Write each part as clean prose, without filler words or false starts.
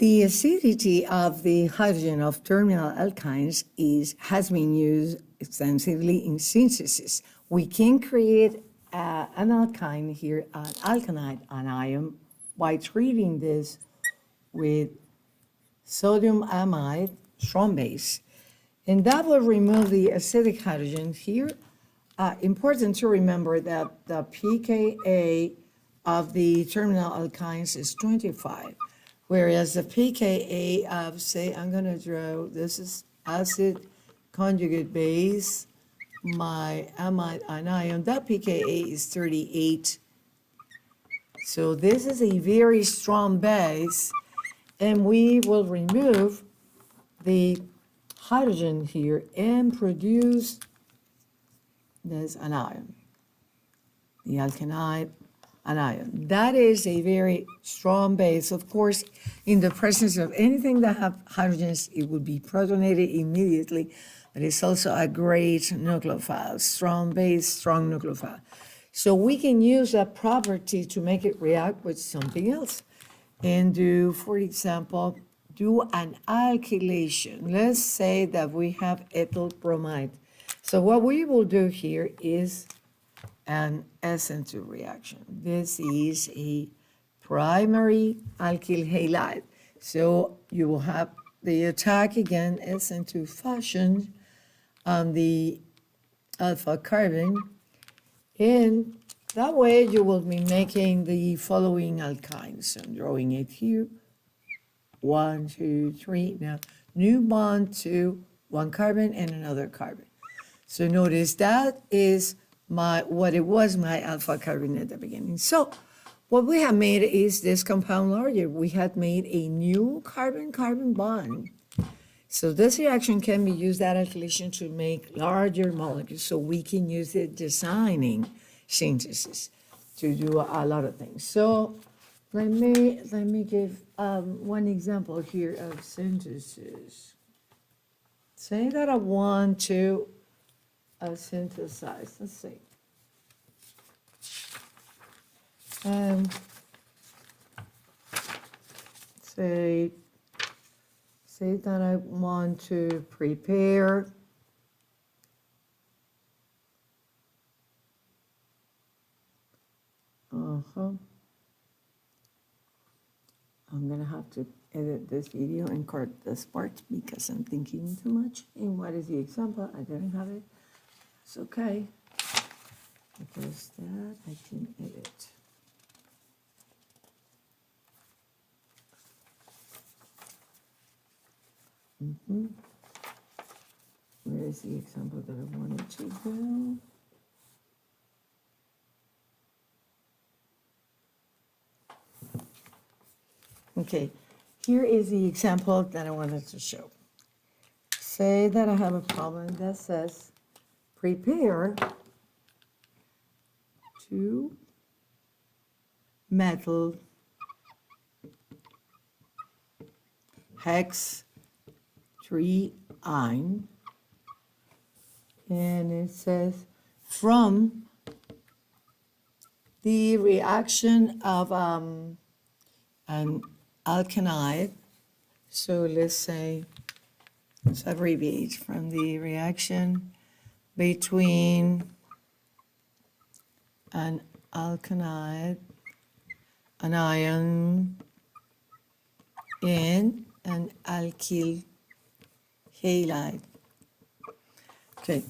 The acidity of the hydrogen of terminal alkynes has been used extensively in synthesis. We can create an alkyne here, an alkyne anion, by treating this with sodium amide, strong base. And that will remove the acidic hydrogen here. Important to remember that the pKa of the terminal alkynes is 25, whereas the pKa of, say, I'm going to draw, this is acid conjugate base, my amide anion, that pKa is 38. So this is a very strong base, and we will remove the hydrogen here and produce this anion, the alkyne anion. That is a very strong base. Of course, in the presence of anything that have hydrogens, it would be protonated immediately, but it's also a great nucleophile, strong base, strong nucleophile. So we can use that property to make it react with something else and do, for example, do an alkylation. Let's say that we have ethyl bromide. So what we will do here is an SN2 reaction. This is a primary alkyl halide. So you will have the attack again, SN2 fashion on the alpha carbon, and that way you will be making the following alkynes. So I'm drawing it here. 1, 2, 3. Now, new bond to one carbon and another carbon. So notice that is what it was, my alpha carbon at the beginning. So what we have made is this compound larger. We had made a new carbon-carbon bond. So this reaction can be used, that alkylation, to make larger molecules. So we can use it designing synthesis to do a lot of things. So let me give one example here of synthesis. Say that I want to synthesize. Let's see. Say that I want to prepare I'm going to have to edit this video and cut this part because I'm thinking too much. And what is the example? I didn't have it. It's okay, because that I can edit. Where is the example that I wanted to do? Okay, here is the example that I wanted to show. Say that I have a problem that says prepare 2 methyl hex 3-ine, and it says from the reaction of an alkyne. So let's say, let's abbreviate, from the reaction between an alkyne anion and an alkyl halide. Okay,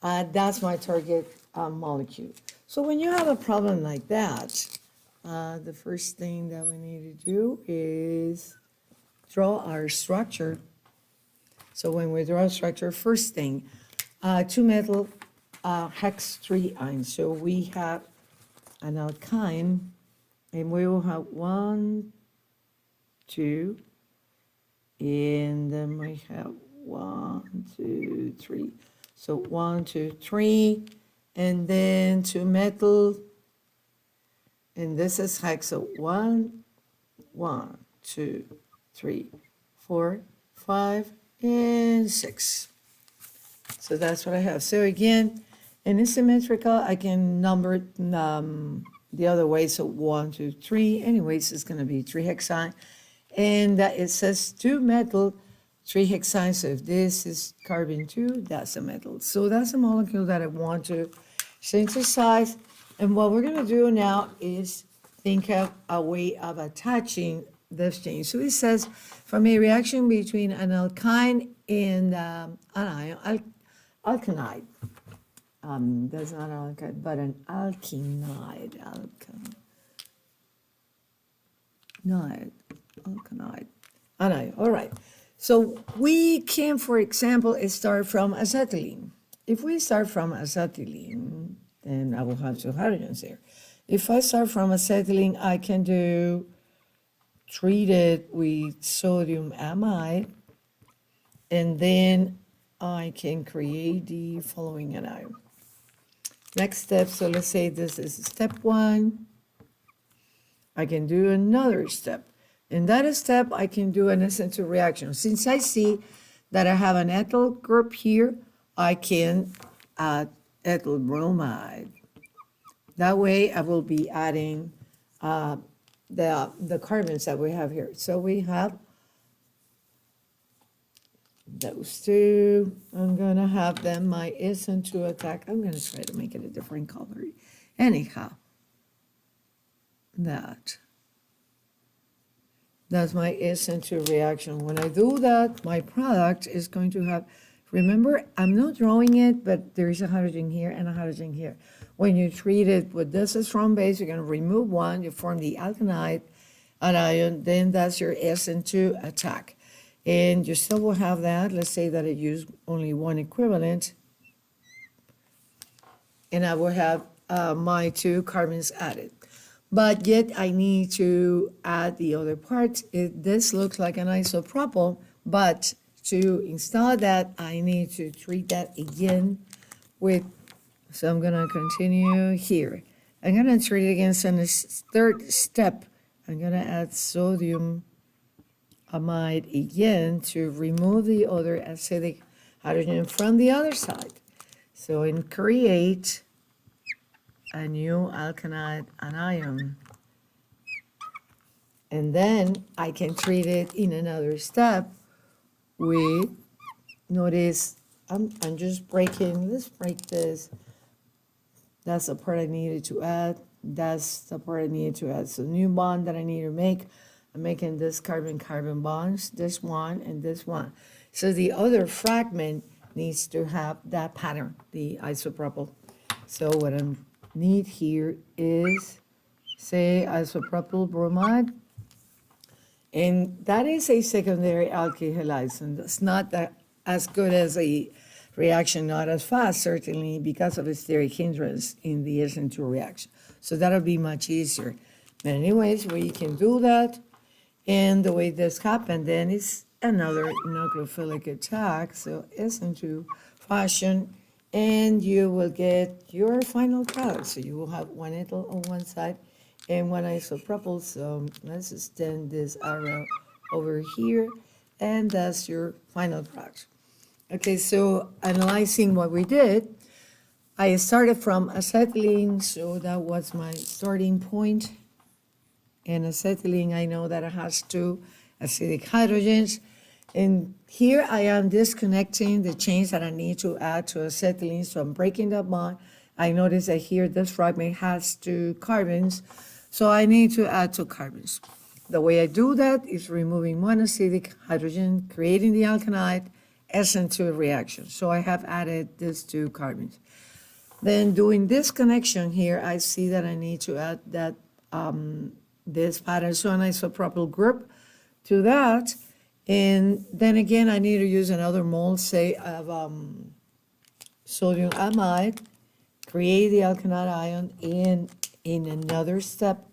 that's my target molecule. So when you have a problem like that, the first thing that we need to do is draw our structure. So when we draw a structure, first thing, 2 methyl hex 3-ine. So we have an alkyne, and we will have 1, 2, and then we have 1, 2, 3. So 1, 2, 3, and then 2 methyl, and this is hex. So 1, 1, 2, 3, 4, 5, and 6. So that's what I have. So again, in asymmetrical, I can number it the other way. So 1, 2, 3. Anyways, it's going to be 3 hexyne. And it says 2-methyl 3-hexyl. So if this is carbon 2, that's a methyl. So that's a molecule that I want to synthesize. And what we're going to do now is think of a way of attaching this chain. So it says from a reaction between an alkyne and an ion, alkynide. That's not an alkyne, but an alkynide. Alkynide. Anion. All right. So we can, for example, start from acetylene. If we start from acetylene, then I will have 2 hydrogens here. If I start from acetylene, I can treat it with sodium amide, and then I can create the following anion. Next step, so let's say this is step 1. I can do another step. In that step, I can do an essential reaction. Since I see that I have an ethyl group here, I can add ethyl bromide. That way, I will be adding the carbons that we have here. So we have those 2. I'm going to have them my SN2 attack. I'm going to try to make it a different color. Anyhow, that's my SN2 reaction. When I do that, my product is going to have, remember, I'm not drawing it, but there is a hydrogen here and a hydrogen here. When you treat it with this is from base, you're going to remove 1, you form the alkynide anion, then that's your SN2 attack. And you still will have that. Let's say that I use only 1 equivalent. And I will have my 2 carbons added. But yet I need to add the other part. This looks like an isopropyl, but to install that, I need to treat that again with, so I'm gonna continue here. I'm gonna treat it again, so in this 3rd step, I'm gonna add sodium amide again to remove the other acidic hydrogen from the other side. So and create a new alkynide anion. And then I can treat it in another step with, notice, I'm just breaking, let's break this. That's the part I needed to add. That's the part I needed to add. So new bond that I need to make, I'm making this carbon-carbon bonds, this one and this one. So the other fragment needs to have that pattern, the isopropyl. So what I need here is, say, isopropyl bromide. And that is a secondary alkyl halide. And that's not that as good as a reaction, not as fast, certainly, because of its steric hindrance in the SN2 reaction. So that'll be much easier. But anyways, we can do that. And the way this happened then is another nucleophilic attack. So SN2 fashion, and you will get your final product. So you will have 1 ethyl on one side and 1 isopropyl. So let's extend this arrow over here, and that's your final product. Okay, so analyzing what we did, I started from acetylene, so that was my starting point. And acetylene, I know that it has 2 acidic hydrogens. And here I am disconnecting the chains that I need to add to acetylene, so I'm breaking that bond. I notice that here this fragment has 2 carbons, so I need to add 2 carbons. The way I do that is removing 1 acidic hydrogen, creating the alkynide, SN2 reaction. So I have added these 2 carbons. Then doing this connection here, I see that I need to add that this pattern, so an isopropyl group to that. And then again, I need to use another mold, say, of sodium amide, create the alkynide ion, and in another step,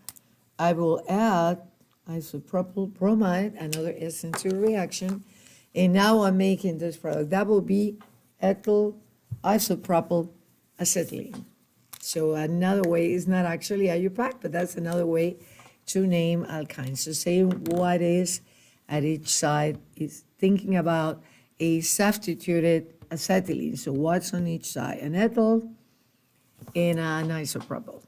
I will add isopropyl bromide, another SN2 reaction, and now I'm making this product. That will be ethyl isopropyl acetylene. So another way is not actually IUPAC, but that's another way to name alkynes. So saying what is at each side is thinking about a substituted acetylene. So what's on each side? An ethyl and an isopropyl.